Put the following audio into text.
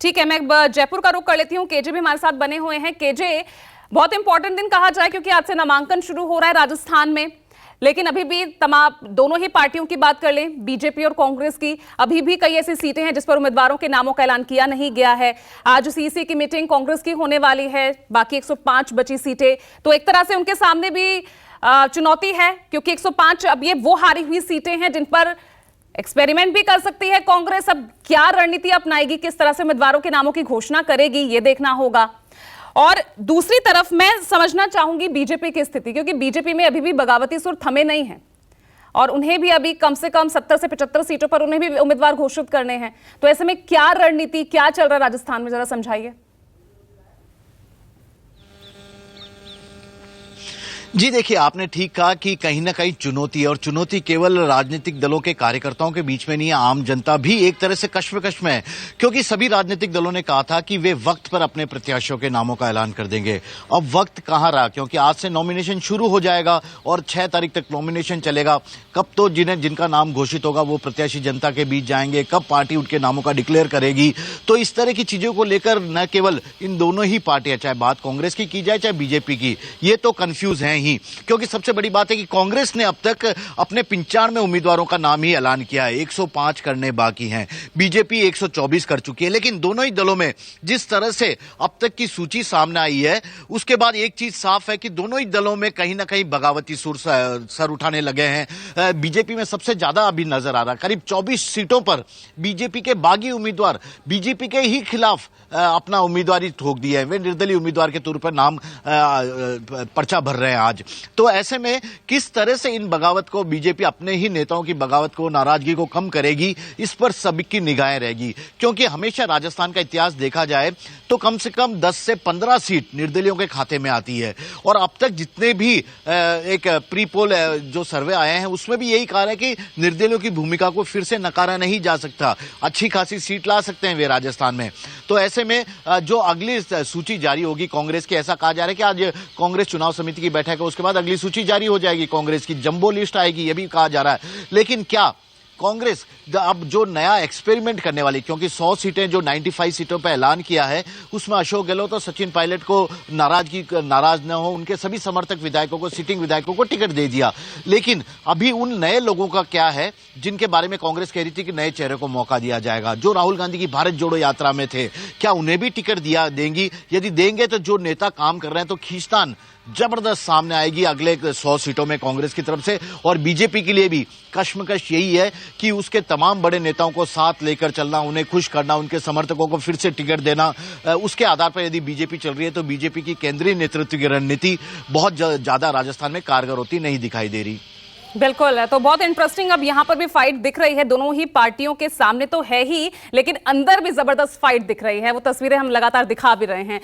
ठीक है, मैं जयपुर का रुख कर लेती हूँ। केजे भी हमारे साथ बने हुए हैं। केजे, बहुत इंपॉर्टेंट दिन कहा जाए क्योंकि आज से नामांकन शुरू हो रहा है राजस्थान में, लेकिन अभी भी तमाम दोनों ही पार्टियों की बात कर लें, बीजेपी और कांग्रेस की, अभी भी कई ऐसी सीटें हैं जिस पर उम्मीदवारों के नामों का ऐलान किया नहीं गया है। आज सीसी की मीटिंग कांग्रेस की होने वाली है, बाकी 105 बची सीटें, तो एक तरह से उनके सामने भी चुनौती है क्योंकि 105 अब ये वो हारी हुई सीटें हैं जिन पर एक्सपेरिमेंट भी कर सकती है कांग्रेस। अब क्या रणनीति अपनाएगी, किस तरह से उम्मीदवारों के नामों की घोषणा करेगी, ये देखना होगा। और दूसरी तरफ मैं समझना चाहूंगी बीजेपी की स्थिति, क्योंकि बीजेपी में अभी भी बगावती सुर थमे नहीं है और उन्हें भी अभी कम से कम 70 से 75 सीटों पर उन्हें भी उम्मीदवार घोषित करने हैं। तो ऐसे में क्या रणनीति, क्या चल रहा है राजस्थान में, जरा समझाइए। जी देखिए, आपने ठीक कहा कि कहीं ना कहीं चुनौती है, और चुनौती केवल राजनीतिक दलों के कार्यकर्ताओं के बीच में नहीं है, आम जनता भी एक तरह से कश्मकश में है, क्योंकि सभी राजनीतिक दलों ने कहा था कि वे वक्त पर अपने प्रत्याशियों के नामों का ऐलान कर देंगे। अब वक्त कहाँ रहा, क्योंकि आज से नॉमिनेशन शुरू हो जाएगा और 6 तारीख तक नॉमिनेशन चलेगा। कब तो जिनका नाम घोषित होगा वो प्रत्याशी जनता के बीच जाएंगे, कब पार्टी उनके नामों का डिक्लेयर करेगी। तो इस तरह की चीजों को लेकर न केवल इन दोनों ही पार्टियां, चाहे बात कांग्रेस की जाए चाहे बीजेपी की, ये तो कंफ्यूज हैं ही, क्योंकि सबसे बड़ी बात है कि कांग्रेस ने अब तक अपने 95 उम्मीदवारों का नाम ही ऐलान किया है, 105 करने बाकी हैं। बीजेपी 124 कर चुकी है। लेकिन दोनों ही दलों में जिस तरह से अब तक की सूची सामने आई है, उसके बाद एक चीज साफ है कि दोनों ही दलों में कहीं ना कहीं बगावती सुर सर उठाने लगे हैं। बीजेपी में सबसे ज्यादा अभी नजर आ रहा है, करीब 24 सीटों पर बीजेपी के बागी उम्मीदवार बीजेपी के ही खिलाफ अपना उम्मीदवारी ठोक दिया है। वे निर्दलीय उम्मीदवार के तौर पर नाम पर्चा भर रहे हैं आज। तो ऐसे में किस तरह से इन बगावत को, बीजेपी अपने ही नेताओं की बगावत को, नाराजगी को कम करेगी, इस पर सबकी निगाहें रहेगी। क्योंकि हमेशा राजस्थान का इतिहास देखा जाए तो कम से कम 10 से 15 सीट निर्दलियों के खाते में आती है, और अब तक जितने भी एक प्री पोल जो सर्वे आए हैं उसमें भी यही कहा है कि निर्दलियों की भूमिका को फिर से नकारा नहीं जा सकता, अच्छी खासी सीट ला सकते हैं वे राजस्थान में। तो ऐसे में जो अगली सूची जारी होगी कांग्रेस की, ऐसा कहा जा रहा है कि आज कांग्रेस चुनाव समिति की बैठक है, उसके बाद अगली सूची जारी हो जाएगी, कांग्रेस की जंबो लिस्ट आएगी, यह भी कहा जा रहा है। लेकिन क्या कांग्रेस अब जो नया एक्सपेरिमेंट करने वाली, क्योंकि 100 सीटें जो 95 सीटों पर ऐलान किया है उसमें अशोक गहलोत और सचिन पायलट को नाराज न हो, उनके सभी समर्थक विधायकों को, सिटिंग विधायकों को टिकट दे दिया। लेकिन अभी उन नए लोगों का क्या है जिनके बारे में कांग्रेस कह रही थी कि नए चेहरे को मौका दिया जाएगा, जो राहुल गांधी की भारत जोड़ो यात्रा में थे, क्या उन्हें भी टिकट देंगी? यदि देंगे तो जो नेता काम कर रहे हैं तो खींचतान जबरदस्त सामने आएगी अगले 100 सीटों में कांग्रेस की तरफ से। और बीजेपी के लिए भी कश्मकश यही है कि उसके तमाम बड़े नेताओं को साथ लेकर चलना, उन्हें खुश करना, उनके समर्थकों को फिर से टिकट देना। उसके आधार पर यदि बीजेपी चल रही है तो बीजेपी की केंद्रीय नेतृत्व की रणनीति बहुत ज्यादा राजस्थान में कारगर होती नहीं दिखाई दे रही। बिल्कुल, तो बहुत इंटरेस्टिंग अब यहां पर भी फाइट दिख रही है, दोनों ही पार्टियों के सामने तो है ही, लेकिन अंदर भी जबरदस्त फाइट दिख रही है, वो तस्वीरें हम लगातार दिखा भी रहे हैं।